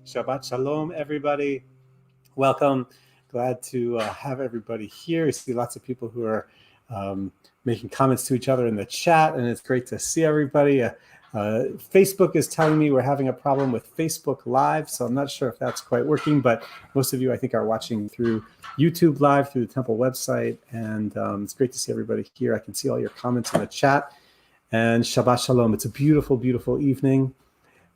Shabbat Shalom, everybody. Welcome. Glad to have everybody here. I see lots of people who are making comments to each other in the chat, and it's great to see everybody. Facebook is telling me we're having a problem with Facebook Live, so I'm not sure if that's quite working, but most of you, I think, are watching through YouTube Live, through the Temple website, and it's great to see everybody here. I can see all your comments in the chat, and Shabbat Shalom. It's a beautiful, beautiful evening.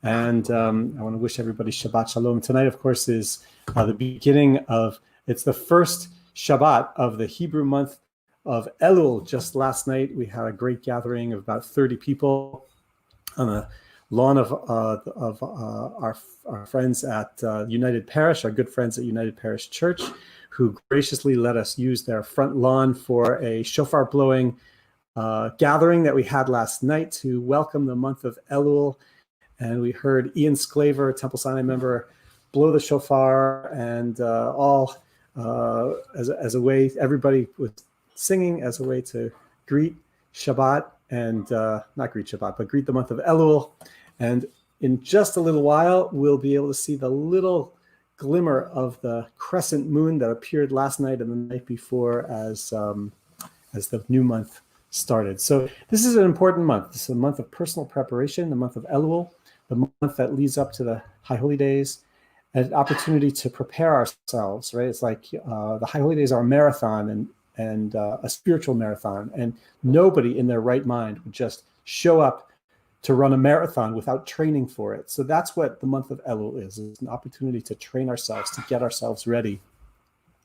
And I want to wish everybody Shabbat Shalom. Tonight, of course, is the beginning of, it's the first Shabbat of the Hebrew month of Elul. Just last night, we had a great gathering of about 30 people on the lawn of our friends at United Parish, our good friends at United Parish Church, who graciously let us use their front lawn for a shofar blowing gathering that we had last night to welcome the month of Elul. And we heard Ian Sclaver, Temple Sinai member, blow the shofar, and all as a way, everybody was singing as a way to greet Shabbat, and not greet Shabbat, but greet the month of Elul. And in just a little while, we'll be able to see the little glimmer of the crescent moon that appeared last night and the night before as the new month started. So this is an important month. This is a month of personal preparation, the month of Elul, the month that leads up to the High Holy Days, an opportunity to prepare ourselves, right? It's like the High Holy Days are a marathon and a spiritual marathon, and nobody in their right mind would just show up to run a marathon without training for it. So that's what the month of Elul is. It's an opportunity to train ourselves, to get ourselves ready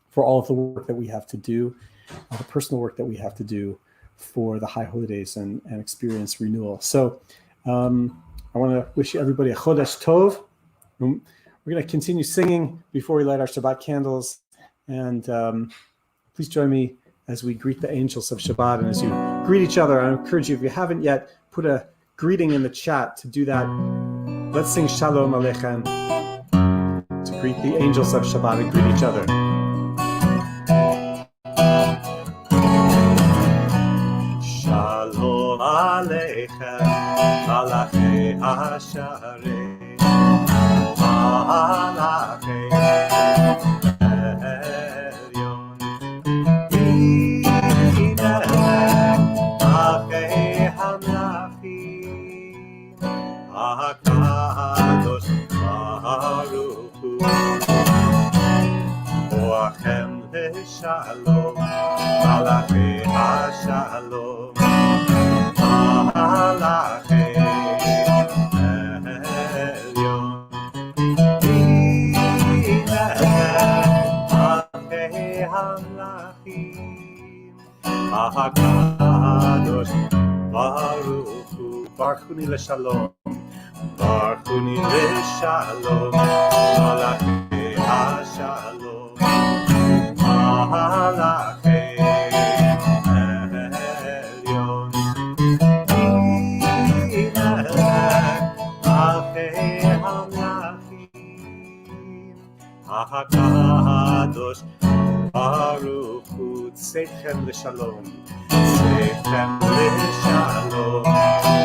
for all of the work that we have to do, the personal work that we have to do for the High Holy Days and experience renewal. So I want to wish everybody a Chodesh Tov. We're going to continue singing before we light our Shabbat candles. And please join me as we greet the angels of Shabbat. And as you greet each other, I encourage you, if you haven't yet, put a greeting in the chat to do that. Let's sing Shalom Aleichem to greet the angels of Shabbat and greet each other. Shalom Aleichem, Malachi Hasharei, Malachi Elyon, Mineh, Malchei Hamlachim, HaKadosh Baruch Hu. Boachem leShalom, Malachei HaShalom, Malachei Elyon. Malachei Hamlachim, HaKadosh Baruch Hu. Baruchuni leShalom, Baruchuni leShalom, Malachei HaShalom, Malachei Elyon. Malachei Hamlachim, HaKadosh Baruch Hu. Tzedchem leShalom, Tzedchem leShalom,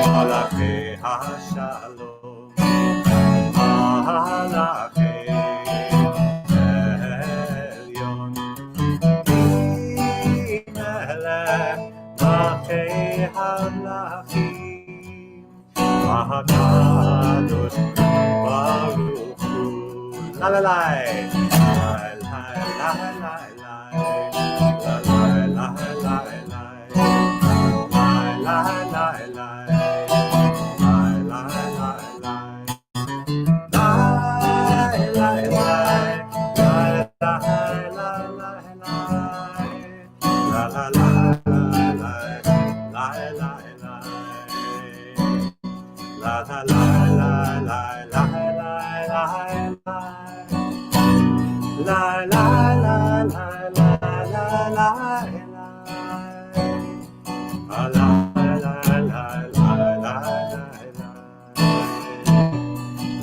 Malachei HaShalom, Malachei Elyon. Malachei Hamlachim, HaKadosh Baruch Hu. La la la, la la la la, la la la la la,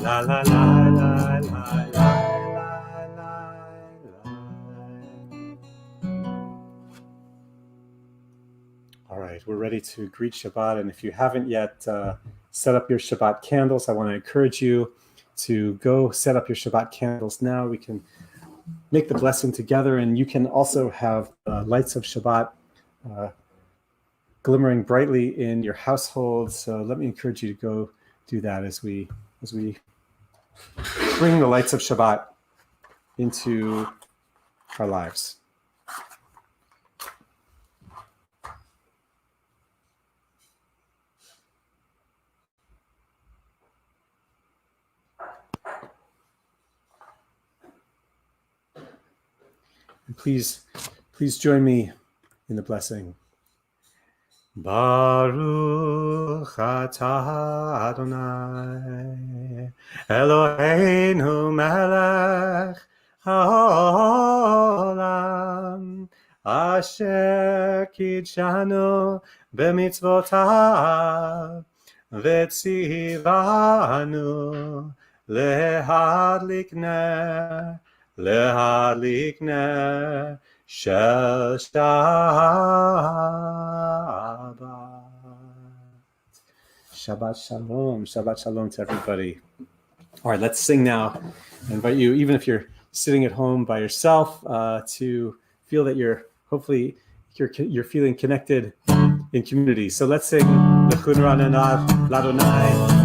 la la la All right, we're ready to greet Shabbat, and if you haven't yet set up your Shabbat candles, I want to encourage you to go set up your Shabbat candles now. We can make the blessing together, and you can also have lights of Shabbat glimmering brightly in your household. So let me encourage you to go do that as we bring the lights of Shabbat into our lives. And please join me in the blessing. Baruch atah Adonai Eloheinu melech haolam asher kidshanu b'mitzvotav v'tzivanu lehadlik ner shel Shabbat shalom. Shabbat shalom to everybody. All right, let's sing now. I invite you, even if you're sitting at home by yourself, to feel that you're feeling connected in community. So let's sing L'chun rananav l'Adonai.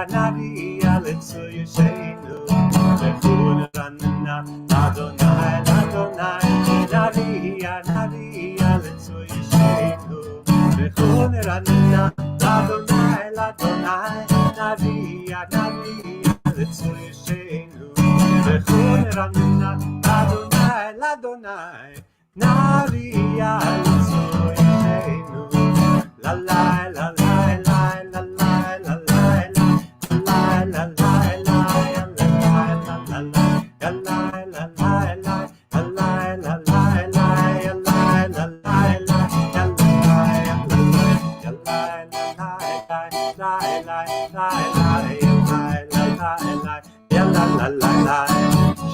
Navia, let's you shenu. L'chun rananav l'Adonai, Navia, let's you shenu. L'chun rananav l'Adonai, Navia, let's you shenu. L'chun rananav l'Adonai, Navia, let's you shenu. La la la la la la la la la la la la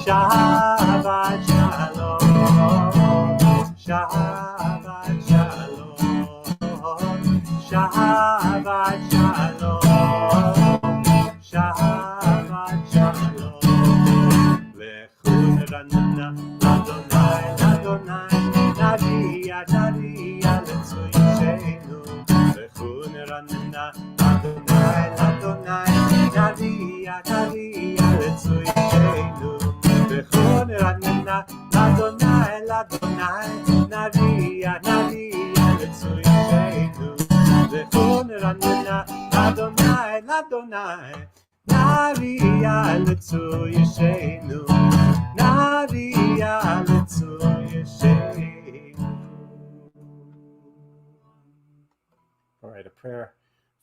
Shabbat shalom, Shabbat shalom, Shabbat shalom, Shabbat shalom. L'chun ranna Adonai Adonai Nadia Nadia Letzoy Sheinu Bechun ranna Adonai Adonai Nadia Nadia Letzoy Sheinu Bechun ranna Adonai Adonai Nadia Nadia Letzoy Sheinu Bechun ranna Adonai Adonai Nadia Letzoy Sheinu Nadia Letzoy Sheinu. All right, a prayer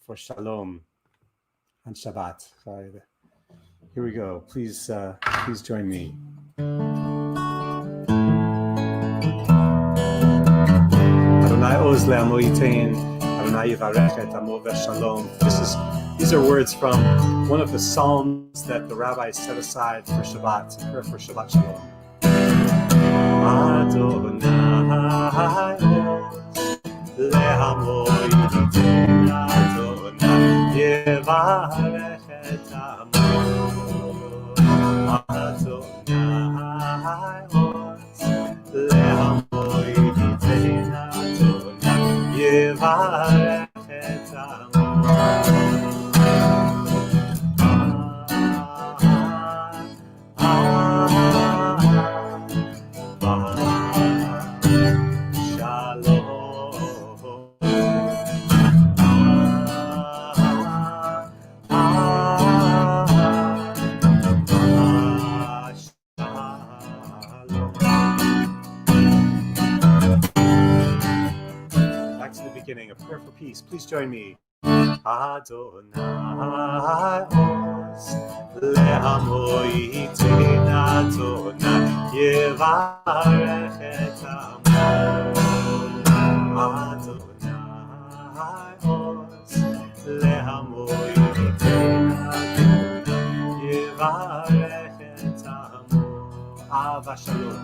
for Shalom on Shabbat. Sorry. Here we go. Please join me. Adonai Oz Le'amo Yitein, Adonai Yivarech et Amo V'Shalom. These are words from one of the psalms that the rabbis set aside for Shabbat, to prayer for Shabbat Shalom. Adonai Oz Le'amo Yitein, Adonai Yivarech et Amo. Adonai Oz Le'amo Yitein, Adonai Yivarech et Amo. A prayer for peace. Please join me. Adonai Oz Le'amo Yitein, Adonai Yivarech et Amo. Adonai Oz Le'amo Yitein, Adonai Yivarech et Amo. Ava Shalom.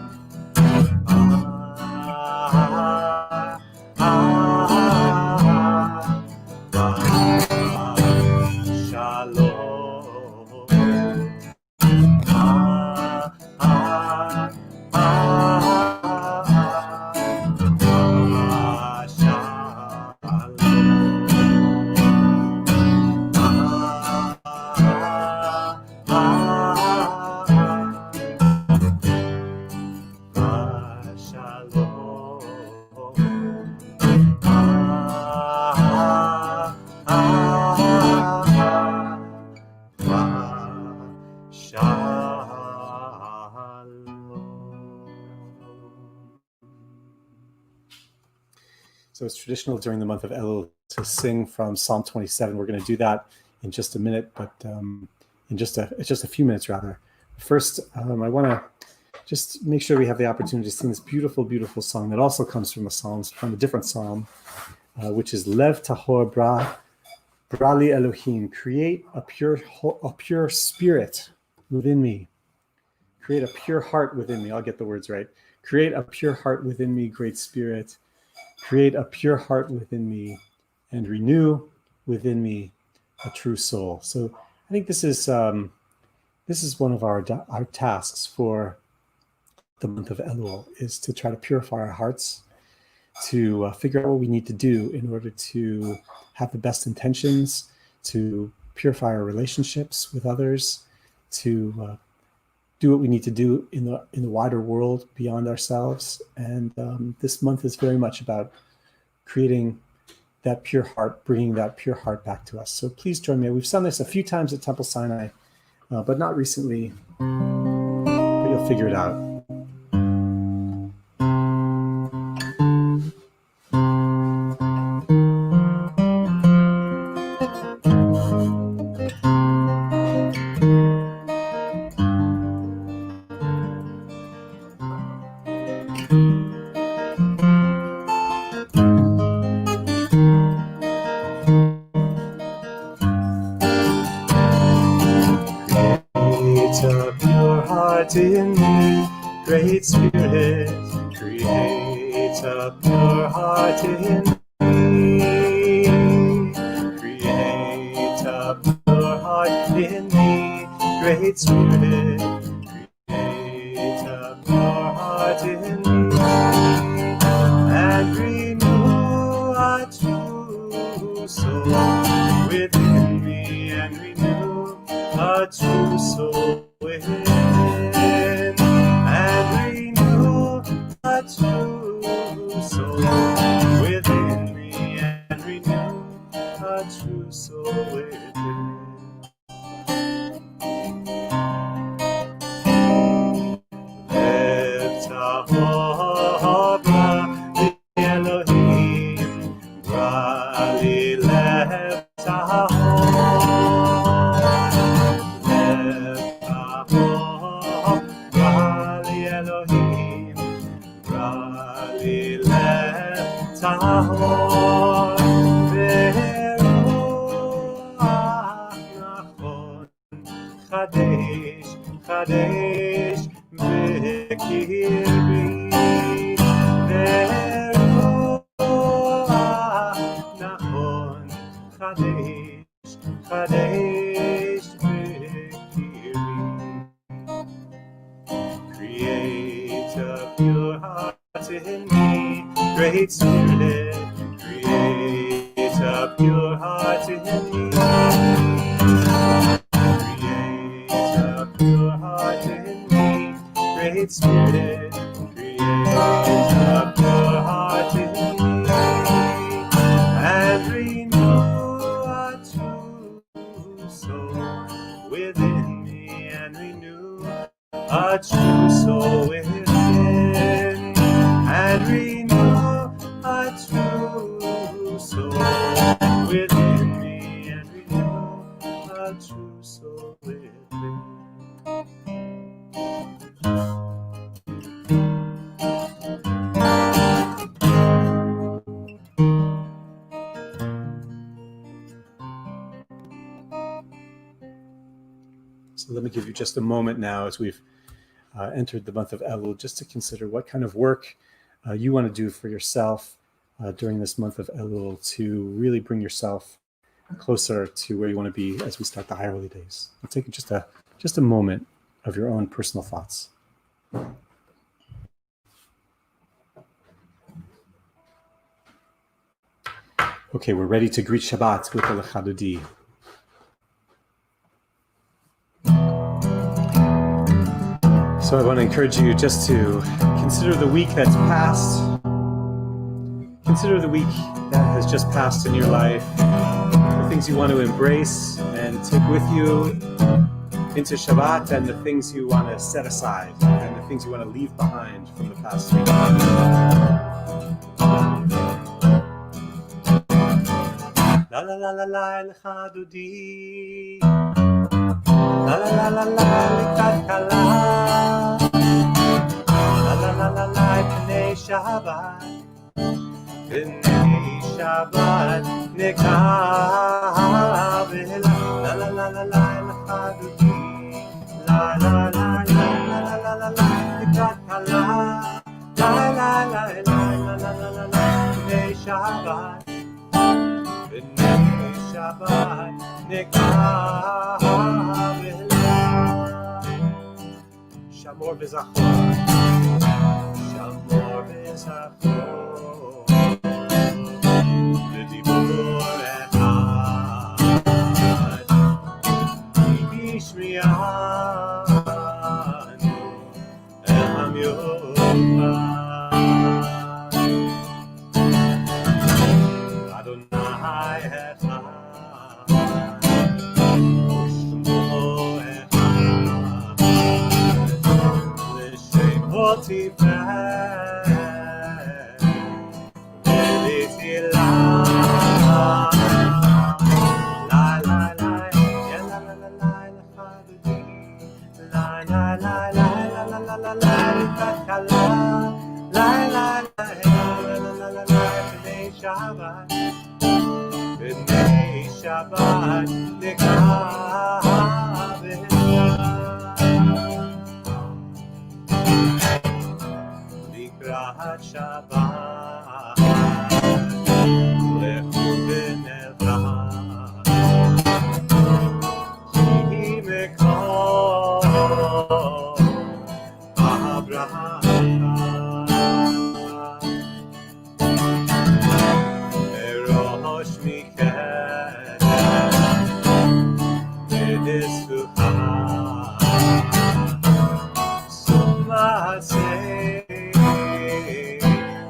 So it's traditional during the month of Elul to sing from Psalm 27. We're going to do that in just a minute, but in just a few minutes rather. First, I want to just make sure we have the opportunity to sing this beautiful, beautiful song that also comes from a different psalm, which is Lev Tahor Brali Elohim. Create a pure spirit within me. Create a pure heart within me. I'll get the words right. Create a pure heart within me, great spirit. Create a pure heart within me and renew within me a true soul. So I think this is one of our tasks for the month of Elul, is to try to purify our hearts, to figure out what we need to do in order to have the best intentions, to purify our relationships with others, to do what we need to do in the wider world beyond ourselves. And this month is very much about creating that pure heart, bringing that pure heart back to us. So please join me. We've sung this a few times at Temple Sinai, but not recently, but you'll figure it out. In me, great spirit, create a pure heart in me. Create a pure heart in me, great spirit, create a up your heart in me, and renew a true soul within me, and renew a true soul within, and renew a true soul within me, and renew a true soul within. Lift up Elohim, Rali left our Rali Elohim, Rali left our נכון, חדש, חדש בקרבי, ורוח, נכון, חדש, חדש בקרבי. Create a pure heart in me, Great Spirit, create a pure heart in me. Create a pure heart in me, Great Spirit, create a pure heart in me, and renew a true soul within me, and renew a true soul within, and renew a true soul within me, and renew a true soul within. So let me give you just a moment now as we've entered the month of Elul, just to consider what kind of work you want to do for yourself during this month of Elul to really bring yourself closer to where you want to be as we start the high holy days. I'll take just a moment of your own personal thoughts. Okay, we're ready to greet Shabbat with the Lecha Dodi. So I want to encourage you just to consider the week that's passed. Consider the week that has just passed in your life, the things you want to embrace and take with you into Shabbat, and the things you want to set aside, and the things you want to leave behind from the past week. La la la la la Lecha Dodi, la la la la la Lekakala, la la la la la Pnei Shabbat, Pnei Shabbat Nekabel, la la la la la Lecha Dodi, la la la la la la la la Lekakala, la la la la la la la la Pnei Shabbat, Pnei Shabbat Nekabel. Shamor v'zachor, Shamor v'zachor, L'dibur echad, Yishmianu el hamyuchad, Adonai echad, Shabbat Likrat Shabbat Lechu v'nevra Ki mekor ברכה. מראש מקדם ונשואה סוף מעשה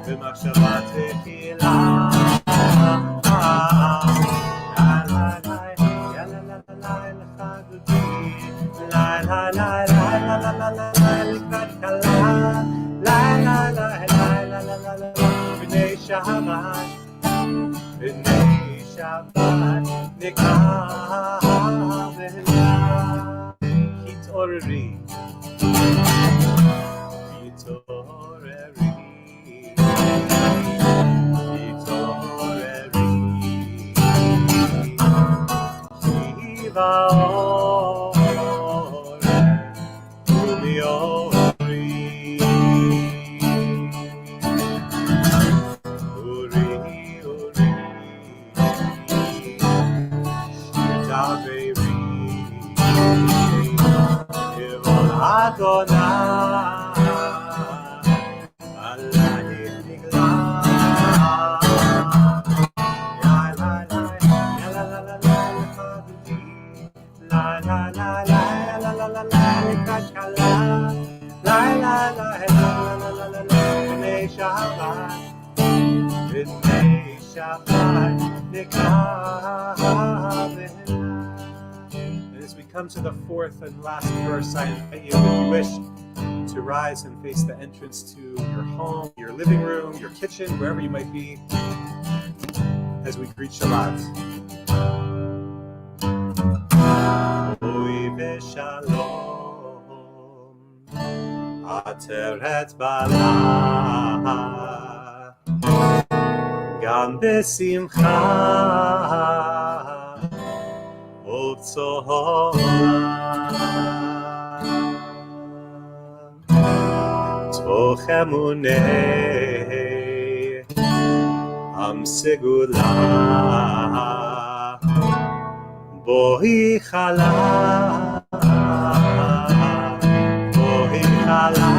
במחשבה תחילה. בני שבת, בני שבת, נקרא ולה. התעוררי, התעוררי, התעוררי, כי באור וביורי. אורי, אורי, שתעברי, יבול אדוני, עלייך נגלה. בני שבת נקרא. As we come to the fourth and last verse, I invite you, if you wish, to rise and face the entrance to your home, your living room, your kitchen, wherever you might be, as we greet Shabbat. Oi v'shalom, ateret bala, gam besimcha, תוך אמוני עם סגולה בואי חלה בואי חלה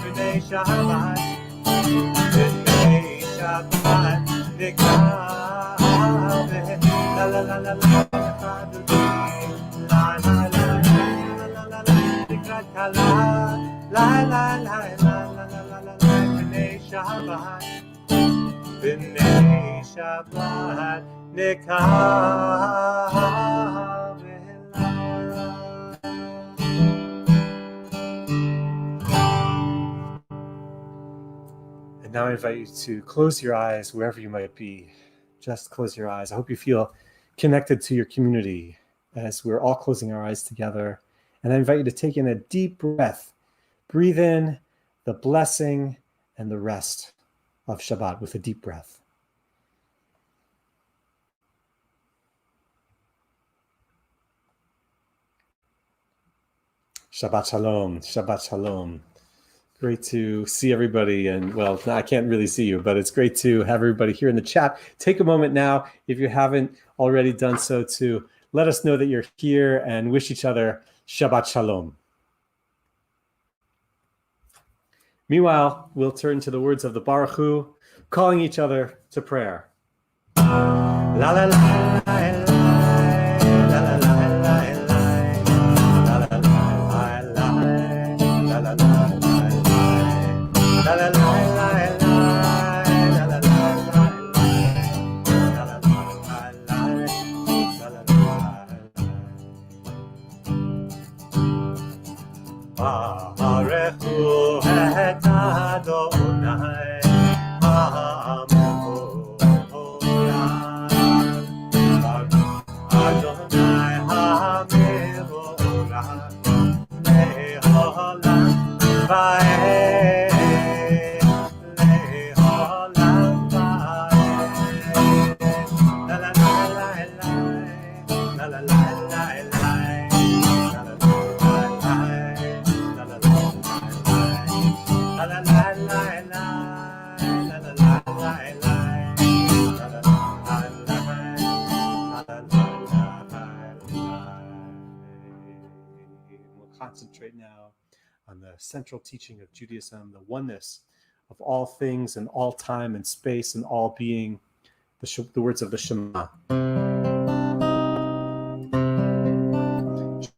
בני שבת, בני שבת, נקרא לה לה לה לה לה לקראת כלה, לה לה לה לה בני שבת, בני שבת, נקרא. And now I invite you to close your eyes wherever you might be. Just close your eyes. I hope you feel connected to your community as we're all closing our eyes together. And I invite you to take in a deep breath. Breathe in the blessing and the rest of Shabbat with a deep breath. Shabbat Shalom, Shabbat Shalom. Great to see everybody. And well, I can't really see you, but it's great to have everybody here in the chat. Take a moment now, if you haven't already done so, to let us know that you're here and wish each other Shabbat Shalom. Meanwhile, we'll turn to the words of the Baruch Hu, calling each other to prayer. La la la la la la la. Baruchu et Adonai HaMevorach, Adonai HaMevorach, Le'olam va'ed, Le'olam va'ed. La la la la la la la la la. La la la la now on the central teaching of Judaism, the oneness of all things and all time and space and all being, the words of the Shema.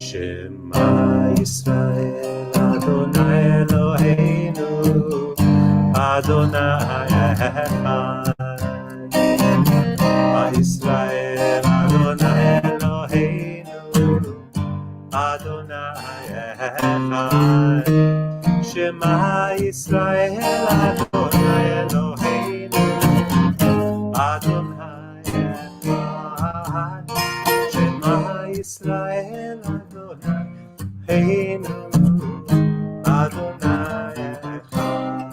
Shema Yisrael Adonai Eloheinu Adonai Echad. Yisrael Adonai Eloheinu Adonai Echad. Shema Yisrael Adonai Eloheinu Adonai Echad. Shema Yisrael Adonai Eloheinu Adonai Echad.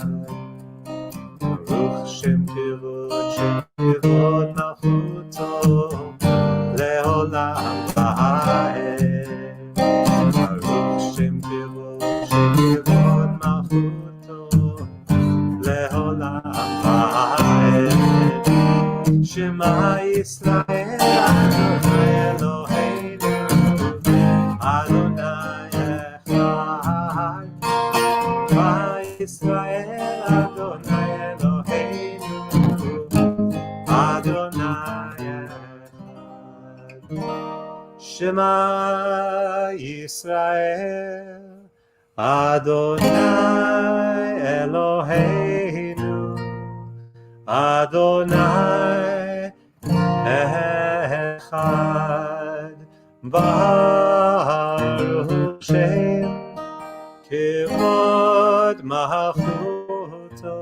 Baruch Shem Kivod Malchuto Leolam Va'ed. Baruch Shem Kivod Malchuto Leolam Va'ed. Shema Yisrael Adonai Eloheinu Adonai Echad. Shema Yisrael Adonai Eloheinu Adonai Echad. Shema Yisrael Adonai Eloheinu Adonai Echad. Baruch Shem Kivod Malchuto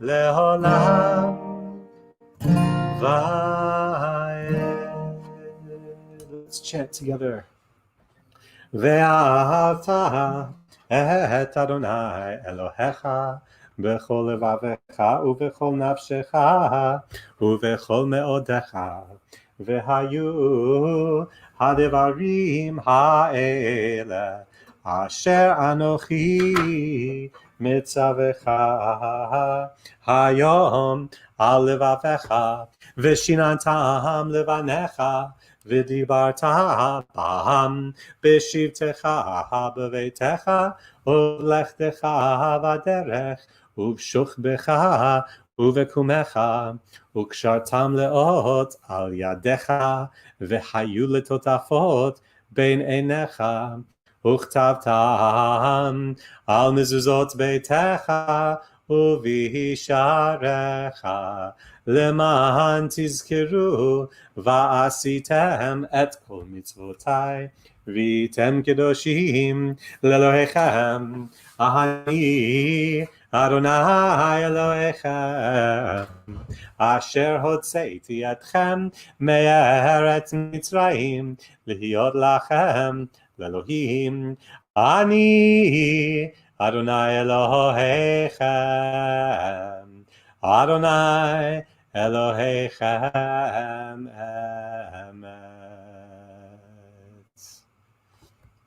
Leolam Va'ed. Let's chant together. Ve'ahavta et Adonai Elohecha b'chol levavecha u'b'chol nafshecha u'b'chol me'odecha. Ve'hayu hadevarim ha'ele asher anochi mitzavecha hayom al levavecha v'shinantam levanecha v'dibarta bam b'shivtecha b'veitecha u'lechtecha v'derech u'v'shuchbecha u'v'kumecha u'kshartam leot al yadecha v'hayu letotafot bein einecha u'chtavtam al mezuzot beitecha u'visharecha leman tizkeru va'asitem et kol mitzvotai v'item kedoshim lelohechem ahani Adonai Elohechem asher hotzeiti etchem me'eretz Mitzrayim lihiot lachem lelohim ani Adonai Elohechem Adonai Elohechem emet.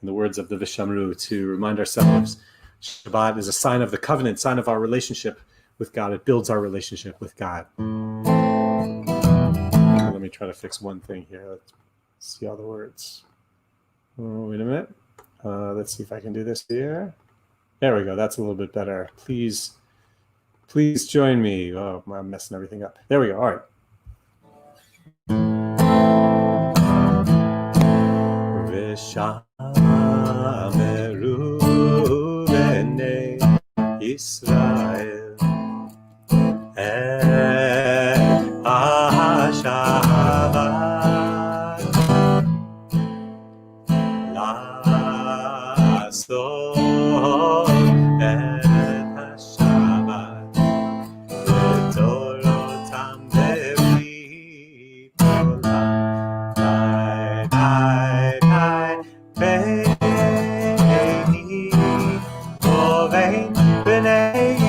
In the words of the Vishamru, to remind ourselves, Shabbat is a sign of the covenant, sign of our relationship with God. It builds our relationship with God. Let me try to fix one thing here. Let's see all the words. Oh, wait a minute. Let's see if I can do this here. There we go. That's a little bit better. Please join me. Oh, I'm messing everything up. There we go. All right. V'shameru b'nei Yisrael et ha-Shabbat la'asot et ha-Shabbat v'torotam be'vitolam beini ovein b'nei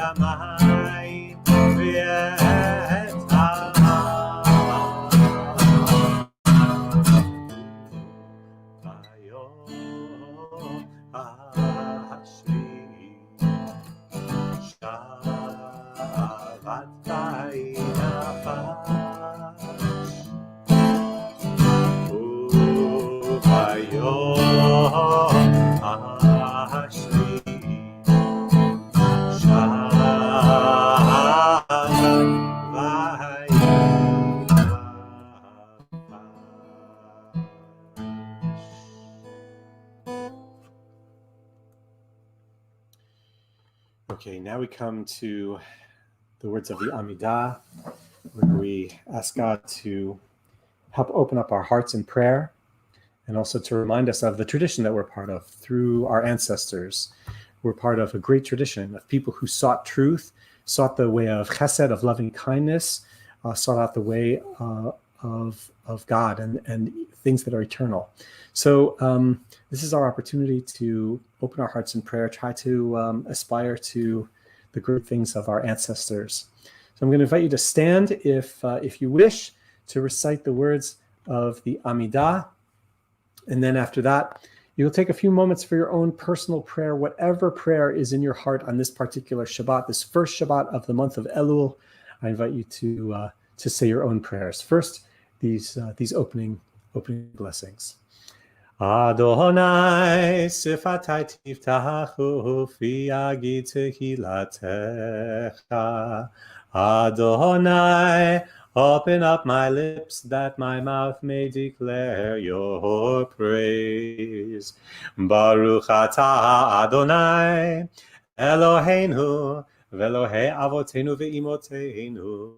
השמיים ואת ביום השביעי שבת וינפש וביום השביעי שבת Okay, now we come to the words of the Amidah, where we ask God to help open up our hearts in prayer, and also to remind us of the tradition that we're part of through our ancestors. We're part of a great tradition of people who sought truth, sought the way of chesed, of loving kindness, sought out the way of God and things that are eternal. So this is our opportunity to open our hearts in prayer, try to aspire to the great things of our ancestors. So I'm going to invite you to stand if you wish to recite the words of the Amidah. And then after that, you'll take a few moments for your own personal prayer, whatever prayer is in your heart on this particular Shabbat, this first Shabbat of the month of Elul. I invite you to say your own prayers. First, these opening blessings. Adonai sifatai tiftachu fi yagid tehilatecha. Adonai, open up my lips that my mouth may declare your praise. Baruch atah Adonai, Eloheinu, ve'Elohei avotenu ve'imotenu,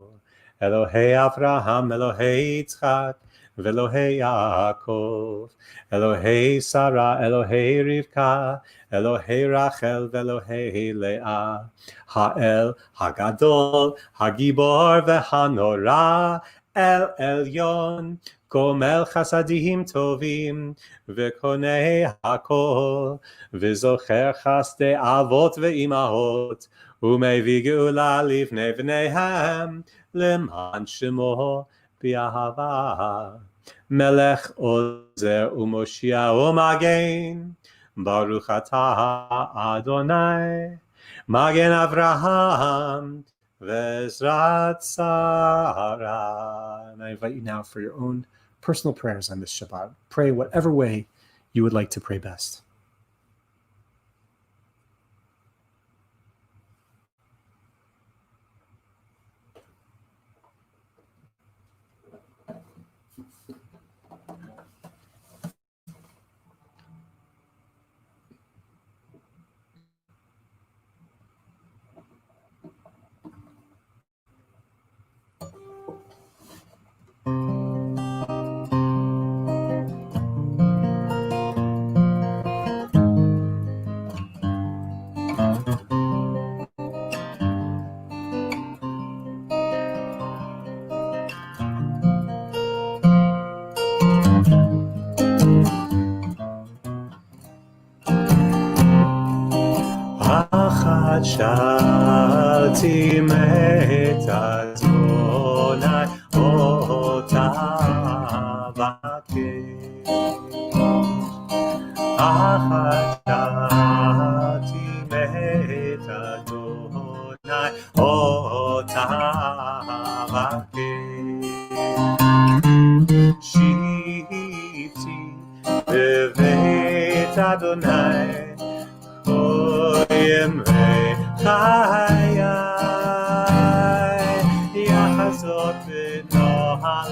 Elohei Avraham, Elohei Yitzchak, Ve'Elohei Yaakov, Elohei Sarah, Elohei Rivka, Elohei Rachel, Ve'Elohei Leah, Ha'el, Hagadol, Hagibor, Ve'Hanora, El Elyon, Gomel Chasadim Tovim, Ve'Konei Hakol, Ve'Zocher Chasdei Avot Ve'imahot, U'Mevi Geula Livnei V'neihem, Leman Shemo B'Ahava, Melech Ozer U'Moshia U'Magen, Baruch Atah Adonai, Magen Avraham, Ve'Ezrat Sarah. And I invite you now for your own personal prayers on this Shabbat. Pray whatever way you would like to pray best. Achat shalti met Adonai ota vakesh. Achat shalti met Adonai ota vakesh. Shivti bevet Adonai Yemrei Chayai Yachazot B'Noham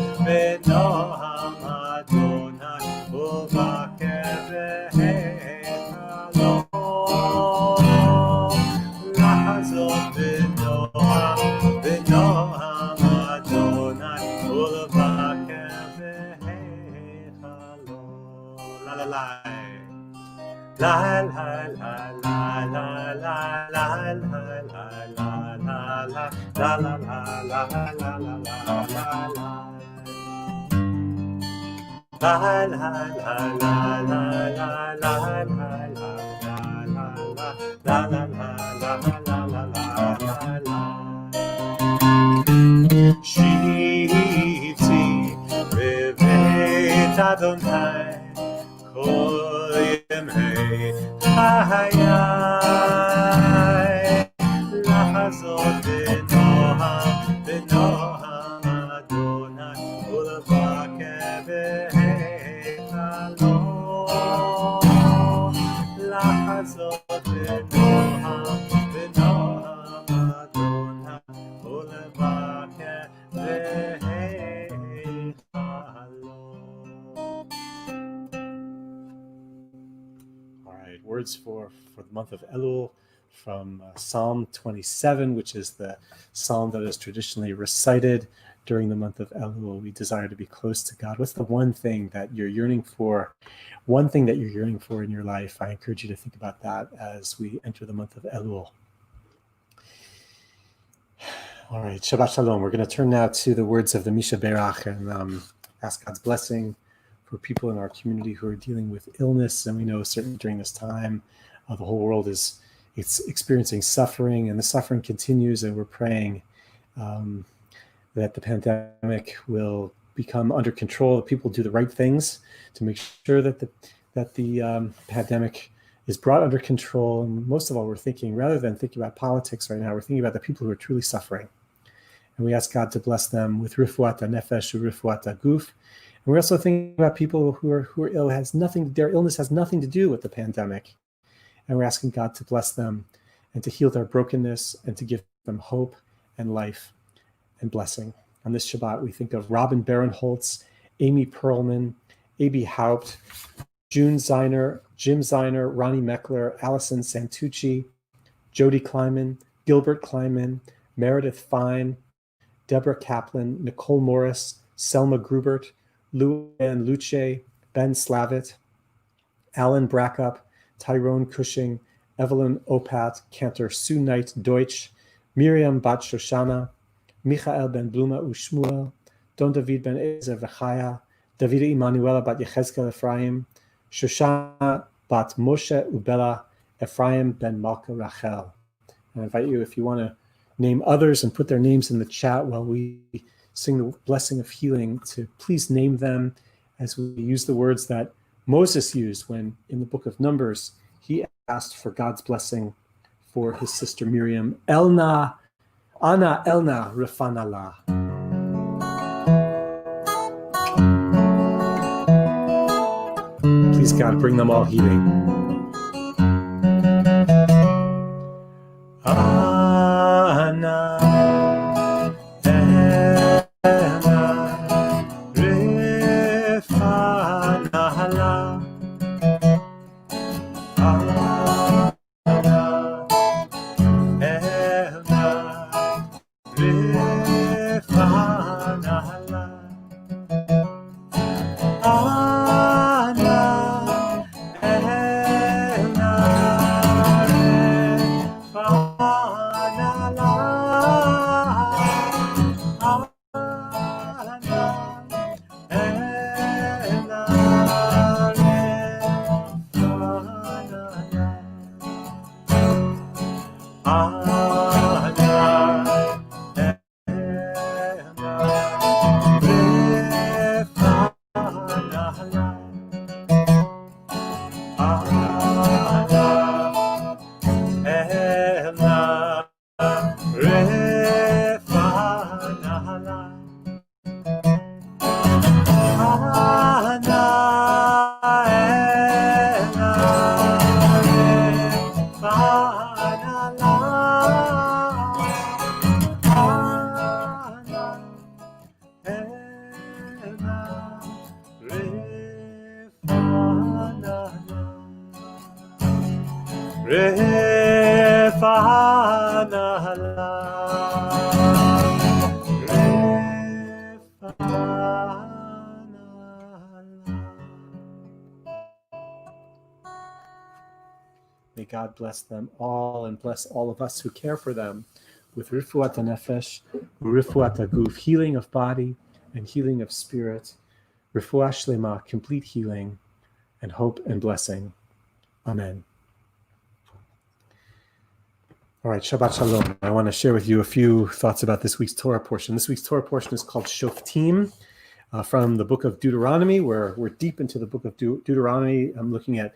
Adonai Uvaker V'Hechalon Yachazot B'Noham Adonai Uvaker V'Hechalon. La la la la la la la la la la la la la la la la la שבתי בבית אדוני כל ימי חיי, לחזות בנועם בנועם אדוני ולבקר בהיכלו, לחזות בנועם בנועם אדוני ולבקר בהיכלו. All right, words for the month of Elul from Psalm 27, which is the psalm that is traditionally recited during the month of Elul. We desire to be close to God. What's the one thing that you're yearning for? One thing that you're yearning for in your life. I encourage you to think about that as we enter the month of Elul. All right, Shabbat Shalom. We're going to turn now to the words of the Misha Berach and ask God's blessing for people in our community who are dealing with illness. And we know certainly during this time, the whole world is experiencing suffering, and the suffering continues, and we're praying that the pandemic will become under control, that people do the right things to make sure that the pandemic is brought under control. And most of all, we're thinking, rather than thinking about politics right now, we're thinking about the people who are truly suffering. And we ask God to bless them with rifuat nefesh, rifuat guf. And we're also thinking about people who are ill. Their illness has nothing to do with the pandemic. And we're asking God to bless them and to heal their brokenness and to give them hope and life and blessing. On this Shabbat, we think of Robin Barinholtz, Amy Perlman, A.B. Haupt, June Zeiner, Jim Zeiner, Ronnie Meckler, Allison Santucci, Jody Kleiman, Gilbert Kleiman, Meredith Fine, Deborah Kaplan, Nicole Morris, Selma Grubert, Luann Luce, Ben Slavitt, Alan Brackup, Tyrone Cushing, Evelyn Opat, Cantor Sue Knight Deutsch, Miriam Bat Shoshana, Michael Ben Bluma Ushmuel, Don David Ben Ezer Vechaya, David Emanuela Bat Yechezkel Ephraim, Shoshana Bat Moshe Ubella, Ephraim Ben Malka Rachel. I invite you, if you want to name others and put their names in the chat while we sing the blessing of healing, to please name them as we use the words that Moses used when in the book of Numbers, he asked for God's blessing for his sister Miriam. Elna, Ana Elna Refanala. Please, God, bring them all healing. Ana May God bless them all and bless all of us who care for them with rifuat nefesh, rifuat guf, healing of body and healing of spirit, refuah shlema, complete healing, and hope and blessing. Amen. All right, Shabbat Shalom. I want to share with you a few thoughts about this week's Torah portion. This week's Torah portion is called Shoftim, from the book of Deuteronomy. We're deep into the book of Deuteronomy. I'm looking at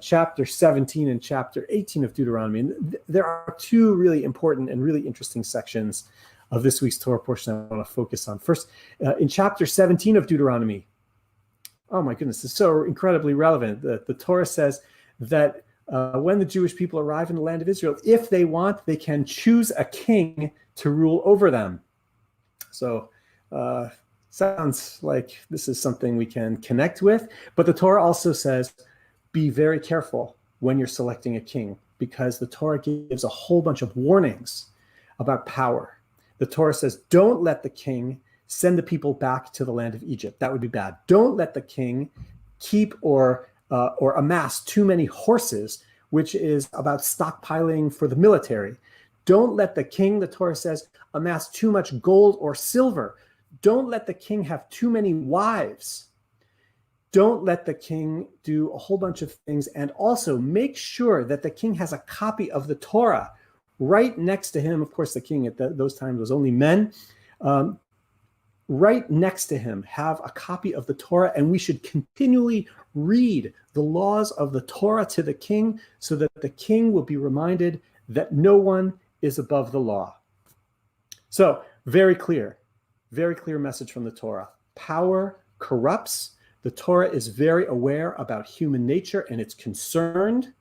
chapter 17 and chapter 18 of Deuteronomy. And there are two really important and really interesting sections of this week's Torah portion I want to focus on. First, in chapter 17 of Deuteronomy, oh my goodness, it's so incredibly relevant. The Torah says that when the Jewish people arrive in the land of Israel, if they want, they can choose a king to rule over them. So sounds like this is something we can connect with. But the Torah also says, be very careful when you're selecting a king, because the Torah gives a whole bunch of warnings about power. The Torah says, don't let the king send the people back to the land of Egypt. That would be bad. Don't let the king keep or amass too many horses, which is about stockpiling for the military. Don't let the king, the Torah says, amass too much gold or silver. Don't let the king have too many wives. Don't let the king do a whole bunch of things. And also make sure that the king has a copy of the Torah right next to him. Of course, the king at those times was only men. Right next to him, have a copy of the Torah, and we should continually read the laws of the Torah to the king so that the king will be reminded that no one is above the law. So, very clear message from the Torah. Power corrupts. The Torah is very aware about human nature, and it's concerned.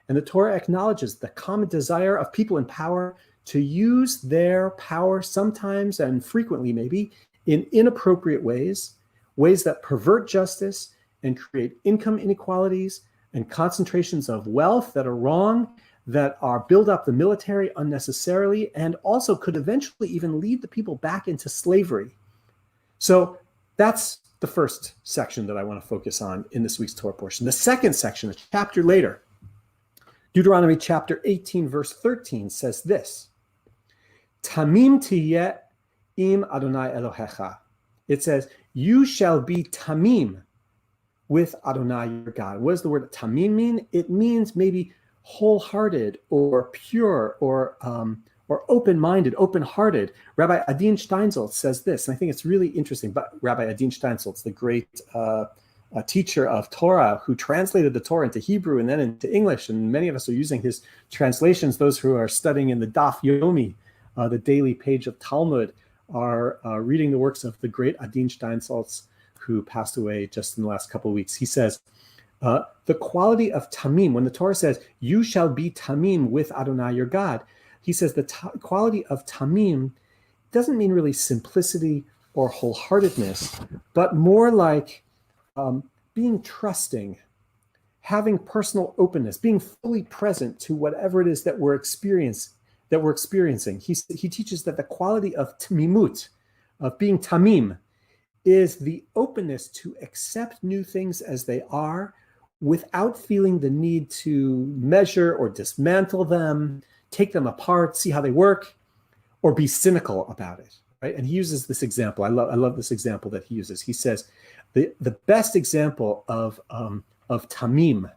And the Torah acknowledges the common desire of people in power to use their power sometimes and frequently maybe in inappropriate ways that pervert justice and create income inequalities and concentrations of wealth that are wrong, that are build up the military unnecessarily, and also could eventually even lead the people back into slavery. So that's the first section that I want to focus on in this week's Torah portion. The second section, a chapter later, Deuteronomy chapter 18, verse 13 says this, Tamim tiyeh im Adonai Elohecha. It says, you shall be tamim with Adonai your God. What does the word tamim mean? It means maybe wholehearted or pure or open-minded, open-hearted. Rabbi Adin Steinsaltz says this, and I think it's really interesting. But Rabbi Adin Steinsaltz, the great teacher of Torah, who translated the Torah into Hebrew and then into English, and many of us are using his translations. Those who are studying in the Daf Yomi, the daily page of Talmud, are reading the works of the great Adin Steinsaltz, who passed away just in the last couple of weeks. He says, the quality of tamim, when the Torah says, you shall be tamim with Adonai your God, he says the quality of tamim doesn't mean really simplicity or wholeheartedness, but more like being trusting, having personal openness, being fully present to whatever it is that we're experiencing. He teaches that the quality of tamimut, of being tamim, is the openness to accept new things as they are without feeling the need to measure or dismantle them, take them apart, see how they work, or be cynical about it. Right? And he uses this example. I love this example that he uses. He says the best example of tamim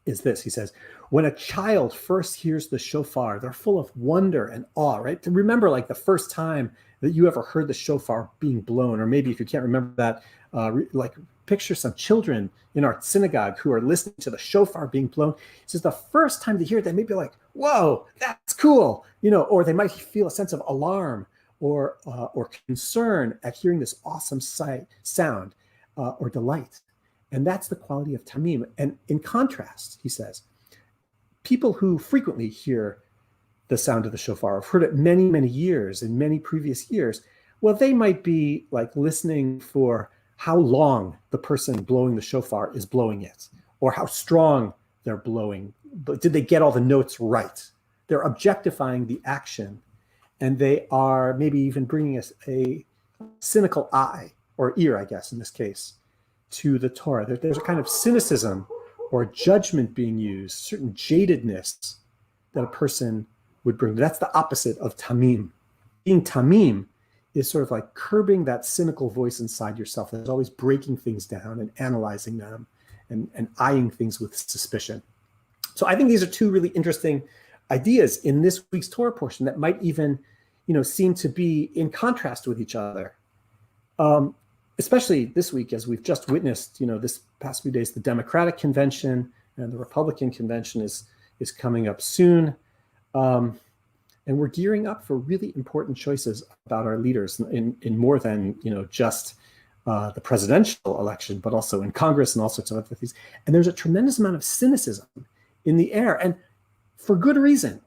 is this. He says, when a child first hears the shofar, they're full of wonder and awe, right? To remember like the first time that you ever heard the shofar being blown, or maybe if you can't remember that, like picture some children in our synagogue who are listening to the shofar being blown. He says the first time they hear it, they may be like, whoa, that's cool, or they might feel a sense of alarm or concern at hearing this awesome sound or delight. And that's the quality of tamim. And in contrast, he says, people who frequently hear the sound of the shofar, have heard it many, many years, in many previous years, well, they might be like listening for how long the person blowing the shofar is blowing it, or how strong they're blowing. But did they get all the notes right? They're objectifying the action, and they are maybe even bringing us a cynical eye, or ear, I guess, in this case, to the Torah. There's a kind of cynicism or judgment being used, certain jadedness that a person would bring. That's the opposite of tamim. Being tamim is sort of like curbing that cynical voice inside yourself that's always breaking things down and analyzing them and eyeing things with suspicion. So I think these are two really interesting ideas in this week's Torah portion that might even, seem to be in contrast with each other. Especially this week, as we've just witnessed, this past few days, the Democratic Convention and the Republican Convention is coming up soon. And we're gearing up for really important choices about our leaders in more than, just the presidential election, but also in Congress and all sorts of other things. And there's a tremendous amount of cynicism in the air, and for good reason.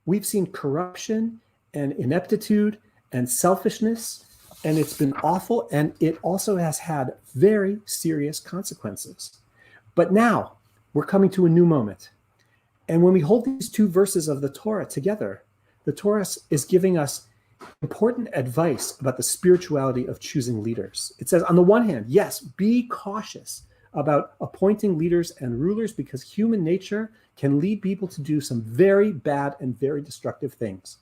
We've seen corruption and ineptitude and selfishness, and it's been awful, and it also has had very serious consequences. But now we're coming to a new moment. And when we hold these two verses of the Torah together, the Torah is giving us important advice about the spirituality of choosing leaders. It says, on the one hand, yes, be cautious about appointing leaders and rulers, because human nature can lead people to do some very bad and very destructive things.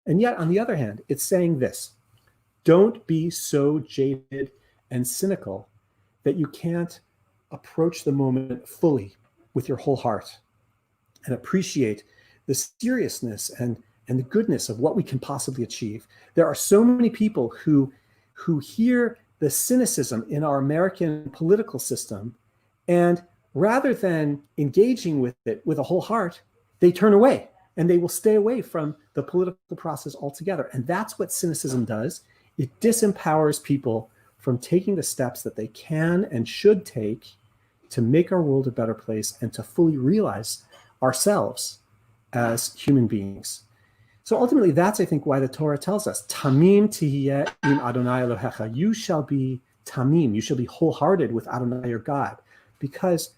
And yet, on the other hand, it's saying this: don't be so jaded and cynical that you can't approach the moment fully with your whole heart and appreciate the seriousness and the goodness of what we can possibly achieve. There are so many people who hear the cynicism in our American political system, and rather than engaging with it with a whole heart, they turn away and they will stay away from the political process altogether. And that's what cynicism does. It disempowers people from taking the steps that they can and should take to make our world a better place and to fully realize ourselves as human beings. So ultimately, that's, I think, why the Torah tells us, Tamim tihiyeh im Adonai Elohecha. You shall be tamim, you shall be wholehearted with Adonai your God. Because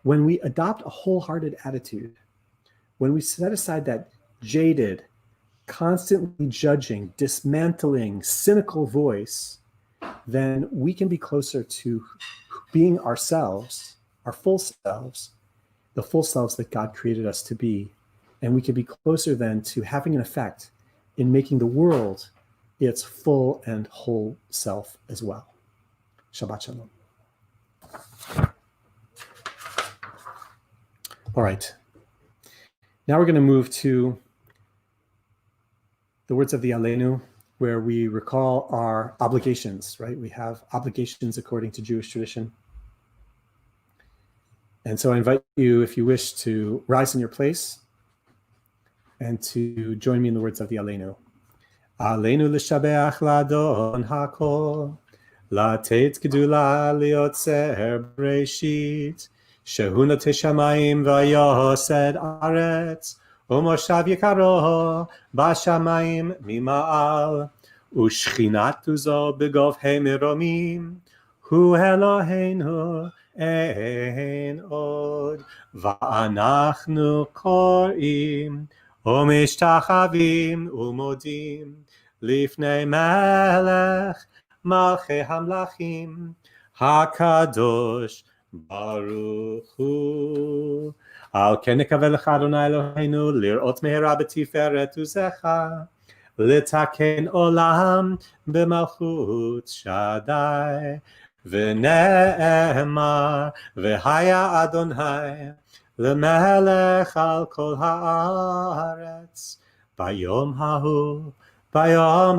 when we adopt a wholehearted attitude, when we set aside that jaded, constantly judging, dismantling, cynical voice, then we can be closer to being ourselves, our full selves, the full selves that God created us to be. And we can be closer then to having an effect in making the world its full and whole self as well. Shabbat Shalom. All right. Now we're going to move to the words of the Aleinu, where we recall our obligations, right? We have obligations according to Jewish tradition. And so I invite you, if you wish, to rise in your place and to join me in the words of the Aleinu. Aleinu l'shabeach l'adon hakol, latet gedula liotzer breshit, shehu noteh shamayim vayosed aretz, umoshav yikaro bashamayim mima'al, ushchinatu zo begovhei meromim, hu Eloheinu ein od, va'anachnu korim, ומשתחווים ומודים לפני מלך מלכי המלכים הקדוש ברוך הוא. על כן נקווה לך אדוני אלוהינו לראות מהרה בתפארת עוזך, לתקן עולם במלכות שדי, ונאמר והיה אדוני למלך על כל הארץ. ביום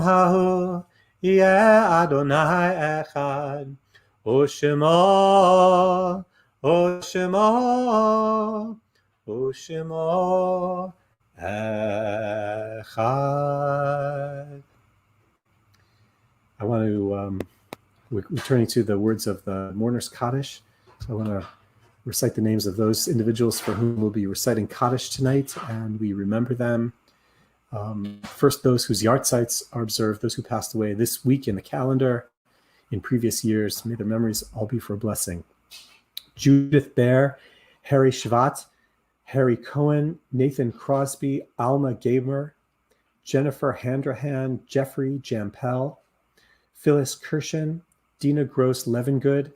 ההוא יהיה אדוני אחד, ושמו אחד. I want to, we're turning to the words of the Mourner's Kaddish. So I want to recite the names of those individuals for whom we'll be reciting Kaddish tonight, and we remember them. First, those whose yahrzeits are observed, those who passed away this week in the calendar, in previous years. May their memories all be for a blessing. Judith Baer, Harry Shvat, Harry Cohen, Nathan Crosby, Alma Gamer, Jennifer Handrahan, Jeffrey Jampel, Phyllis Kirshen, Dina Gross Levengood,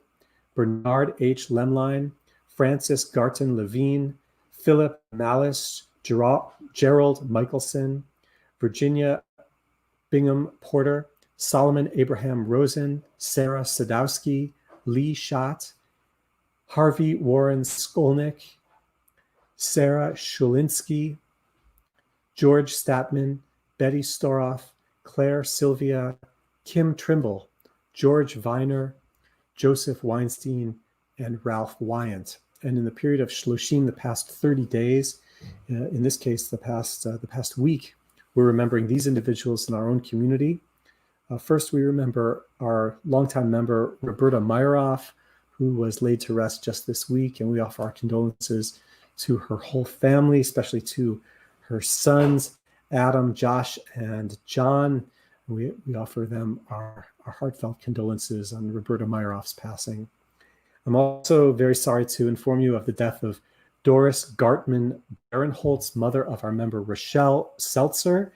Bernard H. Lemline, Francis Garton Levine, Philip Malice, Gerald Michelson, Virginia Bingham Porter, Solomon Abraham Rosen, Sarah Sadowski, Lee Schott, Harvey Warren Skolnick, Sarah Shulinsky, George Statman, Betty Storoff, Claire Sylvia, Kim Trimble, George Viner, Joseph Weinstein, and Ralph Wyant. And in the period of Shloshim, the past 30 days, in this case, the past week, we're remembering these individuals in our own community. First, we remember our longtime member, Roberta Meyerhoff, who was laid to rest just this week, and we offer our condolences to her whole family, especially to her sons, Adam, Josh, and John. We offer them our heartfelt condolences on Roberta Meyerhoff's passing. I'm also very sorry to inform you of the death of Doris Gartman Barinholtz, mother of our member Rochelle Seltzer,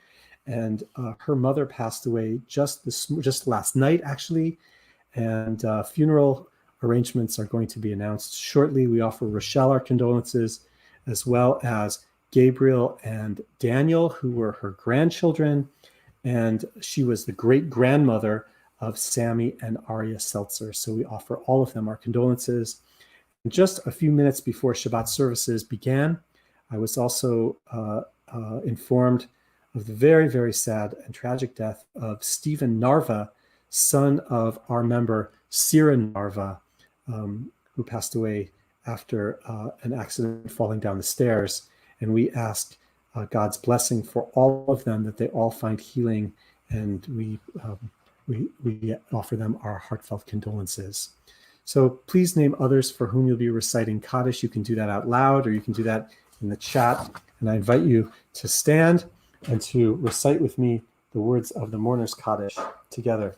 and her mother passed away just last night, actually, and funeral arrangements are going to be announced shortly. We offer Rochelle our condolences, as well as Gabriel and Daniel, who were her grandchildren, and she was the great-grandmother of Sammy and Aria Seltzer. So we offer all of them our condolences. And just a few minutes before Shabbat services began, I was also informed of the very, very sad and tragic death of Stephen Narva, son of our member Sira Narva, who passed away after an accident falling down the stairs. And we ask God's blessing for all of them, that they all find healing, and we offer them our heartfelt condolences. So please name others for whom you'll be reciting Kaddish. You can do that out loud, or you can do that in the chat. And I invite you to stand and to recite with me the words of the mourner's Kaddish together.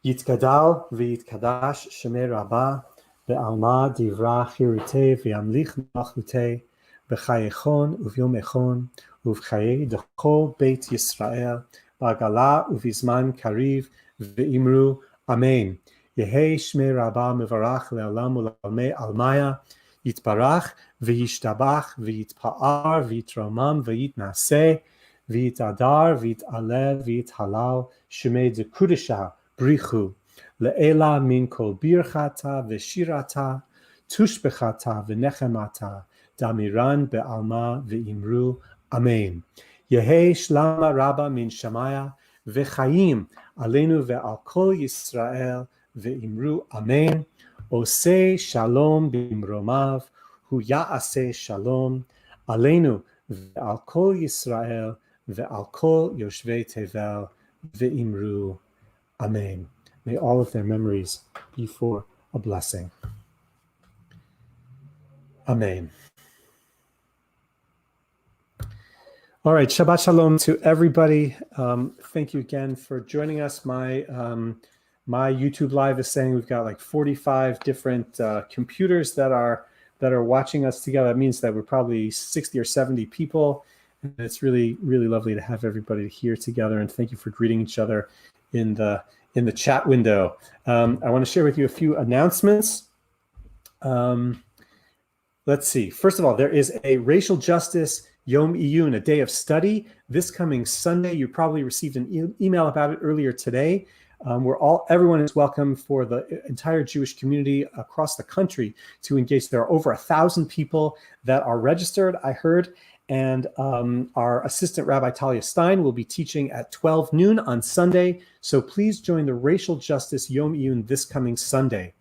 Yitkadal v'yitkadash shemei Rabbah ve'alma divra chirutei v'yamlich malchutei v'chayechon uvyomechon uv'chayei dechol beit Yisrael ba'gala uvizman kariv ve'imru Amen. Yehei shmei Rabbah mevarach le'olam u'l'almei almaya yitbarach v'yishtabach v'yitpa'ar v'yitromam v'yitnaseh v'yitadar v'yit'aleh v'yithalal shmei dekudesha brichu le'ela min kol birchata v'shirata tushbechata v'nechemata damiran be'alma ve'imru Amen. Yehei shlama rabba min shamaya v'chayim aleinu ve'al kol Yisrael ve'imru Amen. Osei shalom b'imromav hu ya'aseh shalom aleinu ve'al kol Yisrael ve'al kol yoshvei tevel ve'imru Amen. May all of their memories be for a blessing. Amen. All right, Shabbat Shalom to everybody. Thank you again for joining us. My YouTube live is saying we've got like 45 different computers that are watching us together. That means that we're probably 60 or 70 people. And it's really, really lovely to have everybody here together. And thank you for greeting each other in the chat window. I want to share with you a few announcements. Let's see. First of all, there is a racial justice Yom Iyun, a day of study, this coming Sunday. You probably received an email about it earlier today. Everyone is welcome for the entire Jewish community across the country to engage. There are over 1,000 people that are registered, I heard. And our assistant Rabbi Talia Stein will be teaching at 12 noon on Sunday. So please join the Racial Justice Yom Iyun this coming Sunday.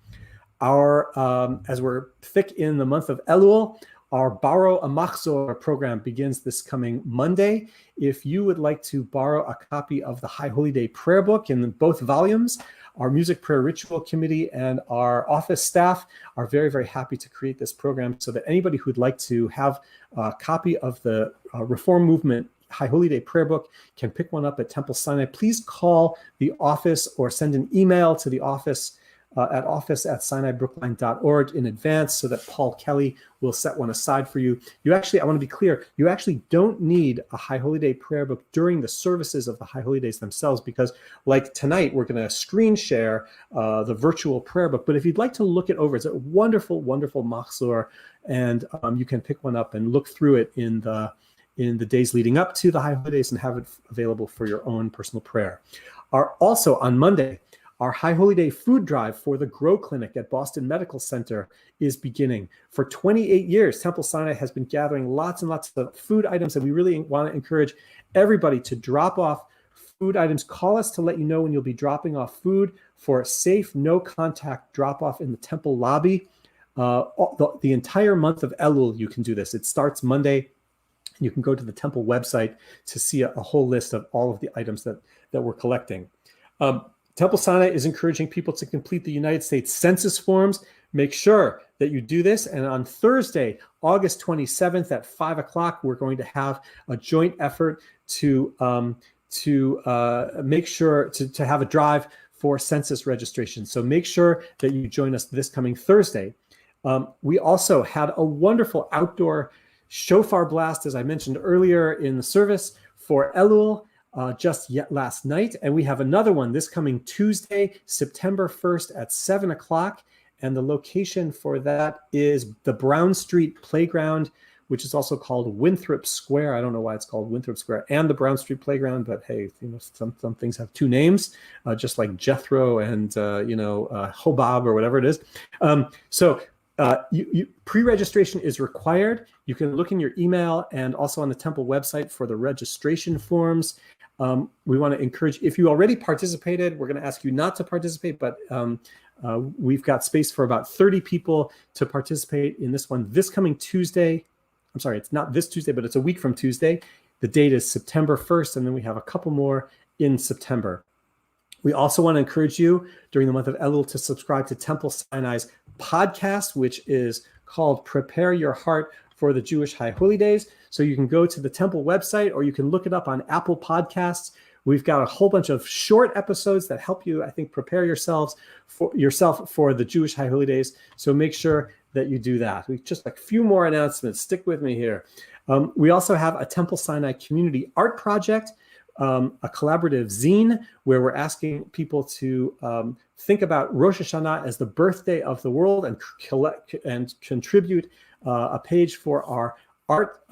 As we're thick in the month of Elul, our Borrow a Machzor program begins this coming Monday. If you would like to borrow a copy of the High Holy Day prayer book in both volumes, our Music Prayer Ritual Committee and our office staff are very, very happy to create this program so that anybody who'd like to have a copy of the Reform Movement High Holy Day prayer book can pick one up at Temple Sinai. Please call the office or send an email to the office at office@sinaibrookline.org in advance so that Paul Kelly will set one aside for you. I want to be clear, you actually don't need a High Holy Day prayer book during the services of the High Holy Days themselves, because like tonight, we're going to screen share the virtual prayer book. But if you'd like to look it over, it's a wonderful, wonderful machzor, and you can pick one up and look through it in the days leading up to the High Holy Days and have it available for your own personal prayer. Also on Monday, Our High Holy Day food drive for the Grow Clinic at Boston Medical Center is beginning. For 28 years, Temple Sinai has been gathering lots and lots of food items, and we really want to encourage everybody to drop off food items. Call us to let you know when you'll be dropping off food for a safe, no-contact drop-off in the temple lobby. The entire month of Elul, you can do this. It starts Monday. You can go to the temple website to see a whole list of all of the items that we're collecting. Temple Sinai is encouraging people to complete the United States Census forms. Make sure that you do this. And on Thursday, August 27th at 5 o'clock, we're going to have a joint effort to make sure to have a drive for census registration. So make sure that you join us this coming Thursday. We also had a wonderful outdoor shofar blast, as I mentioned earlier in the service, for Elul just yet last night. And we have another one this coming Tuesday, September 1st at 7 o'clock. And the location for that is the Brown Street Playground, which is also called Winthrop Square. I don't know why it's called Winthrop Square and the Brown Street Playground, but hey, some things have two names, just like Jethro and Hobab or whatever it is. Pre-registration is required. You can look in your email and also on the temple website for the registration forms. We want to encourage, if you already participated, we're going to ask you not to participate, but we've got space for about 30 people to participate in this one this coming Tuesday. I'm sorry, it's not this Tuesday, but it's a week from Tuesday. The date is September 1st, and then we have a couple more in September. We also want to encourage you during the month of Elul to subscribe to Temple Sinai's podcast, which is called Prepare Your Heart for the Jewish High Holy Days. So you can go to the temple website or you can look it up on Apple Podcasts. We've got a whole bunch of short episodes that help you, I think, prepare yourself for the Jewish High Holy Days. So make sure that you do that. We just a few more announcements. Stick with me here. We also have a Temple Sinai community art project, a collaborative zine where we're asking people to think about Rosh Hashanah as the birthday of the world and collect and contribute a page for our art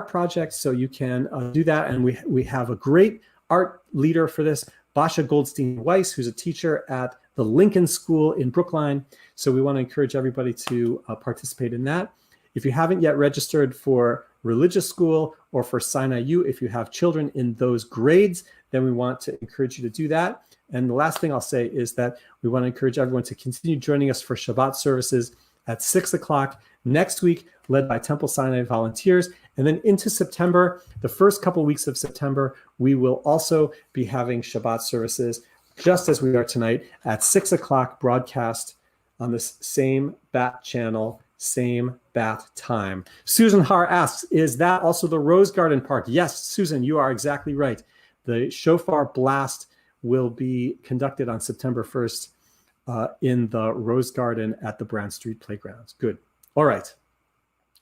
project. So you can do that, and we have a great art leader for this, Basha Goldstein-Weiss, who's a teacher at the Lincoln School in Brookline. So we want to encourage everybody to participate in that. If you haven't yet registered for religious school or for Sinai U, if you have children in those grades, then we want to encourage you to do that. And the last thing I'll say is that we want to encourage everyone to continue joining us for Shabbat services at 6 o'clock next week, led by Temple Sinai volunteers. And then into September, the first couple weeks of September, we will also be having Shabbat services, just as we are tonight, at 6 o'clock broadcast on this same BAT channel, same BAT time. Susan Har asks, is that also the Rose Garden Park? Yes, Susan, you are exactly right. The shofar blast will be conducted on September 1st in the Rose Garden at the Brown Street Playgrounds. Good. All right.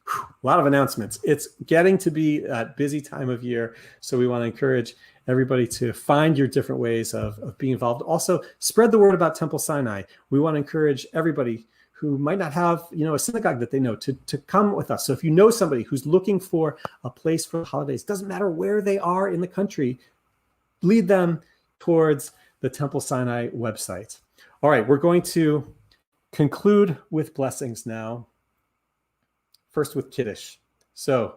Whew, a lot of announcements. It's getting to be that busy time of year, so we want to encourage everybody to find your different ways of being involved. Also, spread the word about Temple Sinai. We want to encourage everybody who might not have, a synagogue that they know to come with us. So if you know somebody who's looking for a place for the holidays, doesn't matter where they are in the country, lead them towards the Temple Sinai website. All right, we're going to conclude with blessings now. First with Kiddush. So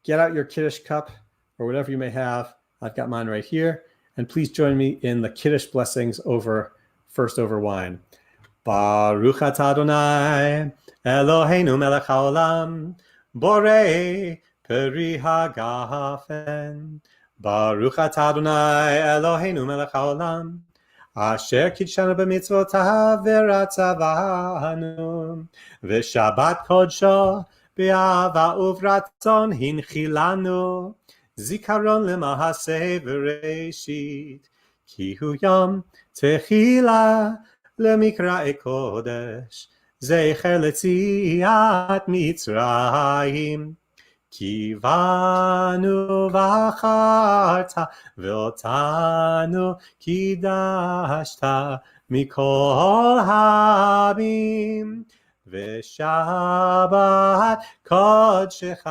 get out your Kiddush cup or whatever you may have. I've got mine right here. And please join me in the Kiddush blessings over wine. Baruch atah Adonai, Eloheinu melech haolam, borei peri hagafen. Baruch atah Adonai, Eloheinu melech haolam, asher kidshanu b'mitzvotav v'ratzavanu, v'shabbat kodsho b'ahava uvratzon hinchilanu, zikaron lemahaseh v'reishit, ki hu yom techila למקראי קודש, זכר ליציאת מצרים. כי בנו בחרת ואותנו קידשת מכל העמים, ושבת קודשך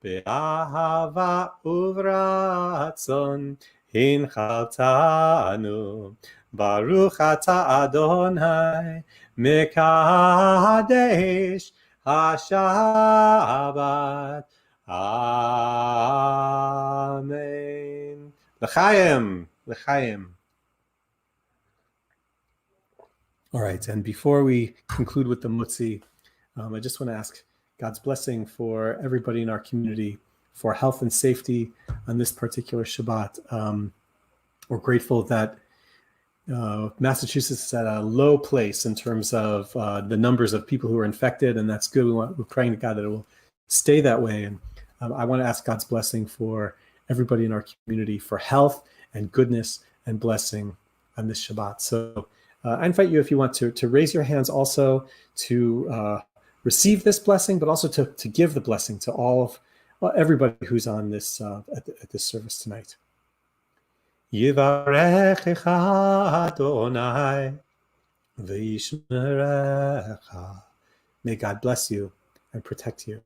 באהבה וברצון הנחלתנו. Baruch atah Adonai Mekadesh HaShabbat. Amen. L'chaim. L'chaim. All right, and before we conclude with the Mutzi, I just want to ask God's blessing for everybody in our community for health and safety on this particular Shabbat. We're grateful that Massachusetts is at a low place in terms of the numbers of people who are infected, and that's good. We're praying to God that it will stay that way. And I want to ask God's blessing for everybody in our community for health and goodness and blessing on this Shabbat. So I invite you, if you want to raise your hands also to receive this blessing, but also to give the blessing to all of everybody who's on this at this service tonight. Yivarechecha Adonai v'yishmerecha. May God bless you and protect you.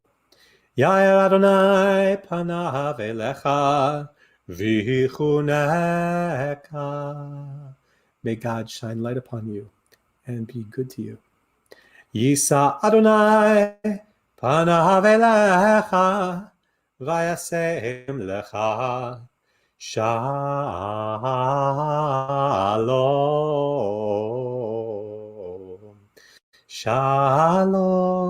Yair Adonai panav elecha v'yichuneka. May God shine light upon you and be good to you. Yisa Adonai panav elecha v'yasem lecha Shalom. Shalom.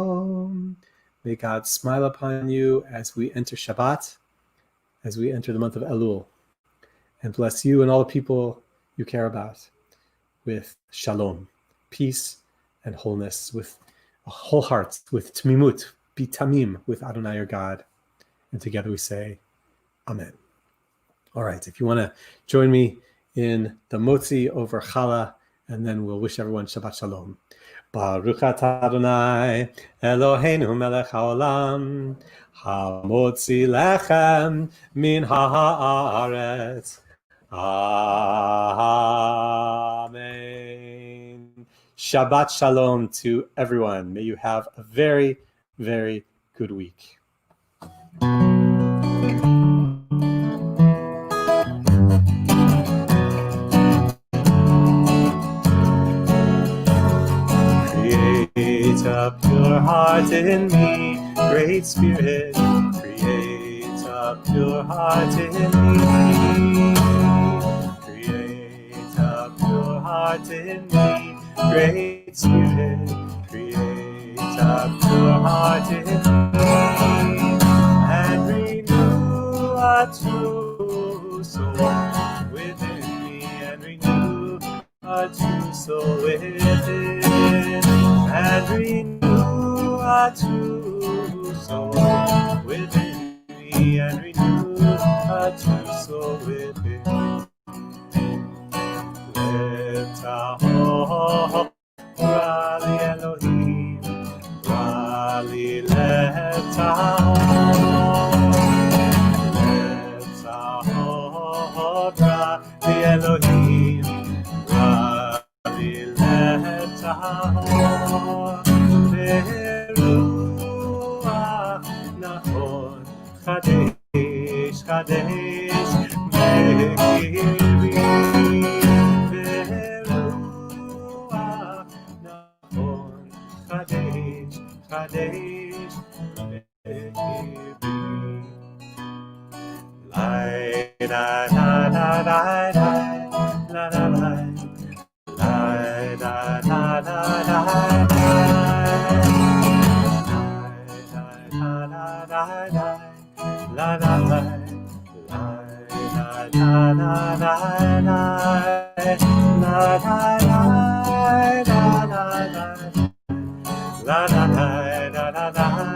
May God smile upon you as we enter Shabbat, as we enter the month of Elul, and bless you and all the people you care about with shalom, peace and wholeness, with a whole heart, with tmimut, be tamim with Adonai your God. And together we say, Amen. All right, if you want to join me in the Motzi over Challah, and then we'll wish everyone Shabbat Shalom. Baruch atah Adonai Eloheinu melech haolam hamotzi lechem min haaretz. Amen. Shabbat Shalom to everyone. May you have a very, very good week. Create a pure heart in me, great Spirit. Create a pure heart in me. Create a pure heart in me, great Spirit. Create a pure heart in me, and renew a true soul within me, and renew a true soul within, and renew a true soul within me, and renew a true soul within. Lift our hope, Rally Elohim, Rally, lift our hope, lift our hope, Rally Elohim, Rally, lift our hope, Veruach Nachon, Chadesh, Chadesh, Mekiri, Veruach Nachon, Chadesh, Chadesh, Mekiri. Lai, la, la, la, la, la, la, la, la. La la la la la la la la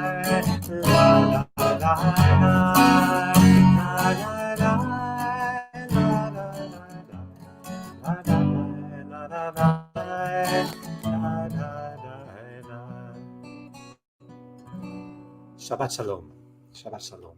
Shabbat Shalom. Shabbat Shalom.